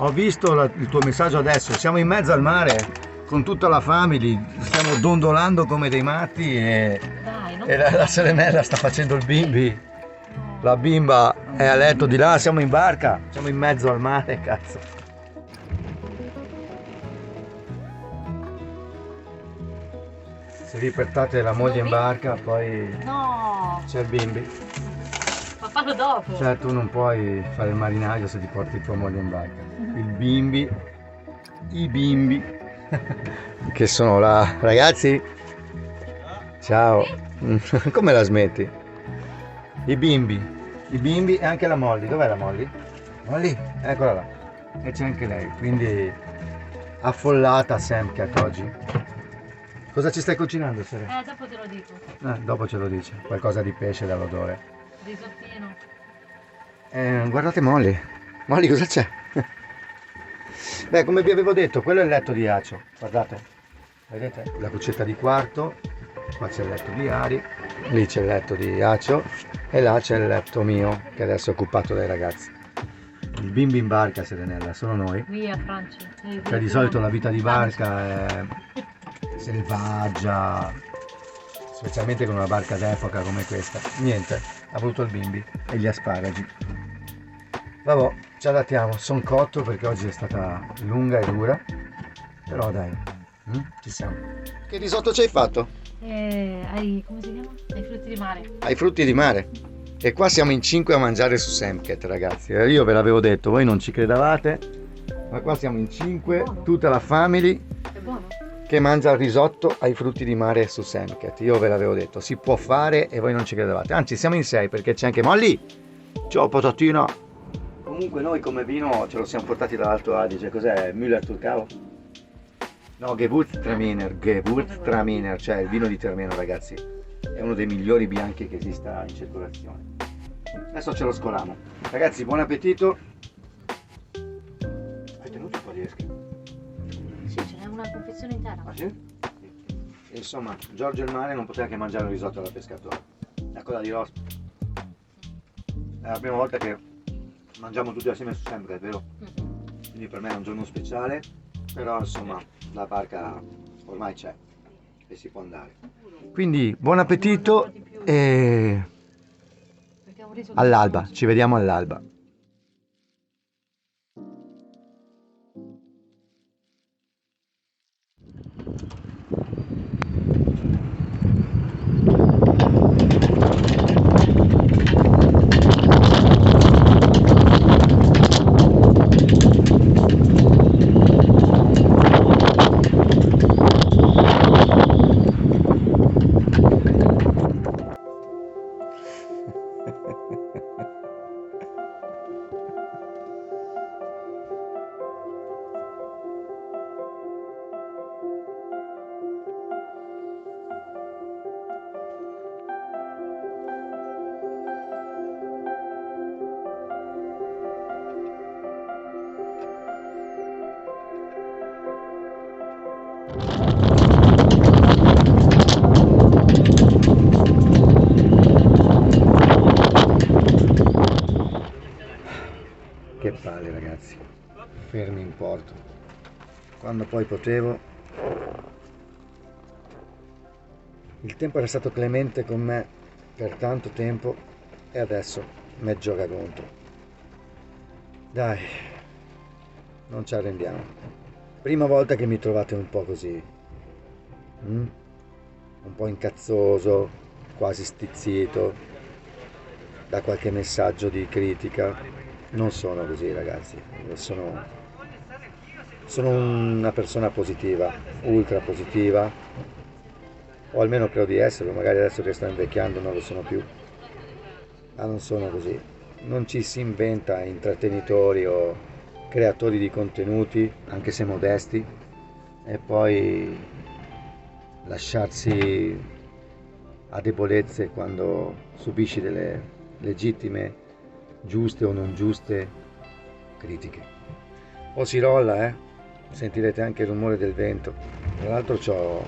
Ho visto il tuo messaggio adesso, siamo in mezzo al mare con tutta la family, stiamo dondolando come dei matti Dai, non e la Serenella sta facendo il bimbi, la bimba è a letto di là, siamo in barca, siamo in mezzo al mare, cazzo. Se vi portate la moglie in barca, poi No, c'è il bimbi. ma fallo dopo. Cioè tu non puoi fare il marinaio se ti porti tua moglie in barca. Il bimbi, i bimbi, che sono là. Ragazzi, ciao. Come la smetti? I bimbi e anche la Molly. Dov'è la Molly? Molly, eccola là. E c'è anche lei, quindi affollata Samcat oggi. Cosa ci stai cucinando, Sere? Dopo te lo dico. Dopo ce lo dice. Qualcosa di pesce dall'odore. Risottino. Guardate Molly. Molly, cosa c'è? Beh, come vi avevo detto, quello è il letto di Acio. Guardate. Vedete? La cuccetta di quarto. Qua c'è il letto di Ari. Lì c'è il letto di Acio. E là c'è il letto mio, che adesso è occupato dai ragazzi. Il bimbi in barca, Serenella, sono noi. Via, Franci. Cioè, di solito la vita di barca è selvaggia, specialmente con una barca d'epoca come questa. Niente, ha voluto il bimbi e gli asparagi. Vabbè, ci adattiamo, sono cotto perché oggi è stata lunga e dura, però dai, ci siamo. Che risotto ci hai fatto? Come si chiama? Ai frutti di mare. Ai frutti di mare. E qua siamo in 5 a mangiare su Samcat, ragazzi. Io ve l'avevo detto, voi non ci credevate, ma qua siamo in 5, tutta la family. È buono? Che mangia il risotto ai frutti di mare su Samcat. Io ve l'avevo detto, si può fare e voi non ci credevate. Anzi, siamo in 6 perché c'è anche Molly. Ciao patatina. Comunque noi come vino ce lo siamo portati dall'Alto Adige. Cos'è? Müller Turcao? No, Gewürztraminer, cioè il vino di Termeno, ragazzi. È uno dei migliori bianchi che esista in circolazione. Adesso ce lo scolamo. Ragazzi, buon appetito. Hai tenuto un po' di esche? Sì, ce n'è una confezione intera. Ah sì? Insomma, Giorgio il mare non poteva che mangiare un risotto da pescatore. La coda di rospo. È la prima volta che mangiamo tutti assieme su Samcat, vero? Quindi per me è un giorno speciale, però insomma la barca ormai c'è e si può andare. Quindi buon appetito e all'alba, ci vediamo all'alba. Che palle, ragazzi, fermi in porto. Quando poi potevo, il tempo era stato clemente con me per tanto tempo e adesso me gioca contro. Dai, non ci arrendiamo. Prima volta che mi trovate un po' così, un po' incazzoso, quasi stizzito da qualche messaggio di critica. Non sono così, ragazzi, sono una persona positiva, ultra positiva, o almeno credo di esserlo, magari adesso che sto invecchiando non lo sono più, ma non sono così. Non ci si inventa intrattenitori o creatori di contenuti, anche se modesti, e poi lasciarsi a debolezze quando subisci delle legittime, giuste o non giuste, critiche. O si rolla, sentirete anche il rumore del vento. Tra l'altro c'ho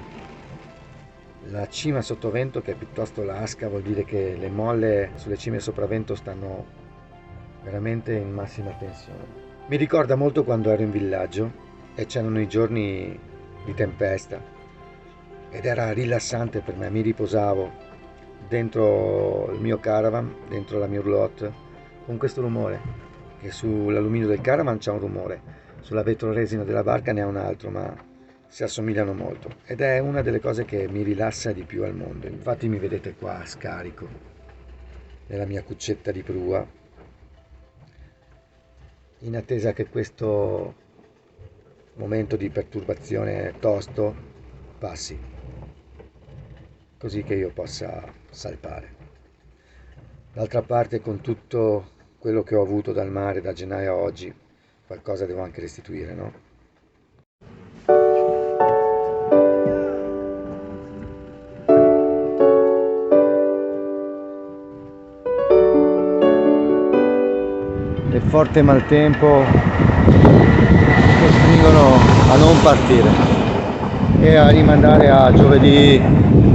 la cima sottovento che è piuttosto lasca, vuol dire che le molle sulle cime sopravento stanno veramente in massima tensione. Mi ricorda molto quando ero in villaggio e c'erano i giorni di tempesta ed era rilassante per me, mi riposavo dentro il mio caravan, dentro la mia roulotte, con questo rumore, che sull'alluminio del caravan c'è un rumore, sulla vetroresina della barca ne ha un altro, ma si assomigliano molto ed è una delle cose che mi rilassa di più al mondo. Infatti mi vedete qua scarico nella mia cuccetta di prua, in attesa che questo momento di perturbazione tosto passi, così che io possa salpare. D'altra parte, con tutto quello che ho avuto dal mare da gennaio a oggi, qualcosa devo anche restituire, no? Il forte maltempo costringono a non partire e a rimandare a giovedì,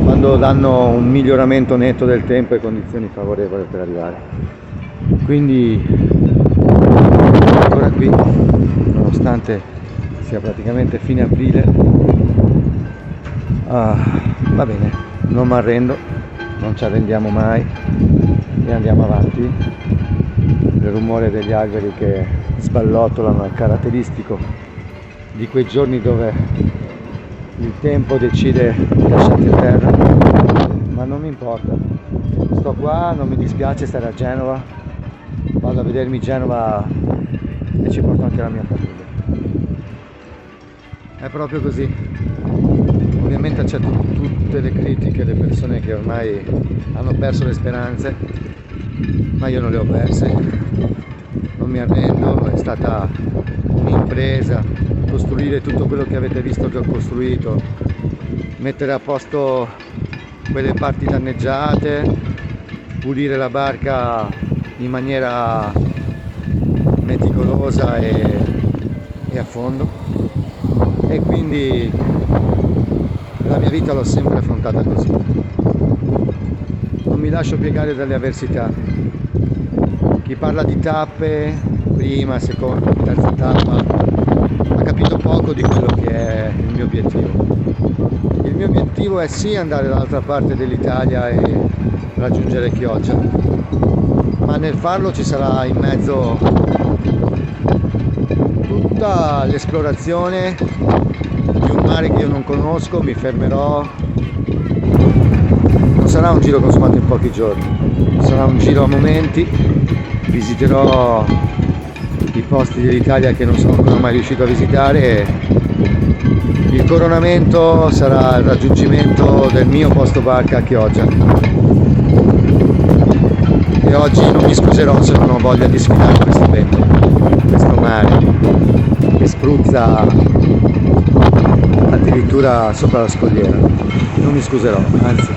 quando danno un miglioramento netto del tempo e condizioni favorevoli per arrivare. Quindi ancora qui, nonostante sia praticamente fine aprile, va bene, non mi arrendo, non ci arrendiamo mai e andiamo avanti. Il rumore degli alberi che sballottolano è caratteristico di quei giorni dove il tempo decide di lasciarti a terra, ma non mi importa, sto qua, non mi dispiace stare a Genova, vado a vedermi Genova e ci porto anche la mia famiglia. È proprio così. Ovviamente accetto tutte le critiche, le persone che ormai hanno perso le speranze, ma io non le ho perse, non mi arrendo, è stata un'impresa costruire tutto quello che avete visto che ho costruito, mettere a posto quelle parti danneggiate, pulire la barca in maniera meticolosa e a fondo, e quindi la mia vita l'ho sempre affrontata così. Non mi lascio piegare dalle avversità. Chi parla di tappe, prima, seconda, terza tappa, ha capito poco di quello che è il mio obiettivo. Il mio obiettivo è sì andare dall'altra parte dell'Italia e raggiungere Chioggia, ma nel farlo ci sarà in mezzo tutta l'esplorazione di un mare che io non conosco, mi fermerò. Non sarà un giro consumato in pochi giorni, sarà un giro a momenti, visiterò i posti dell'Italia che non sono ancora mai riuscito a visitare e il coronamento sarà il raggiungimento del mio posto barca a Chioggia. E oggi non mi scuserò se non ho voglia di sfidare questo vento, questo mare che spruzza addirittura sopra la scogliera. Non mi scuserò, anzi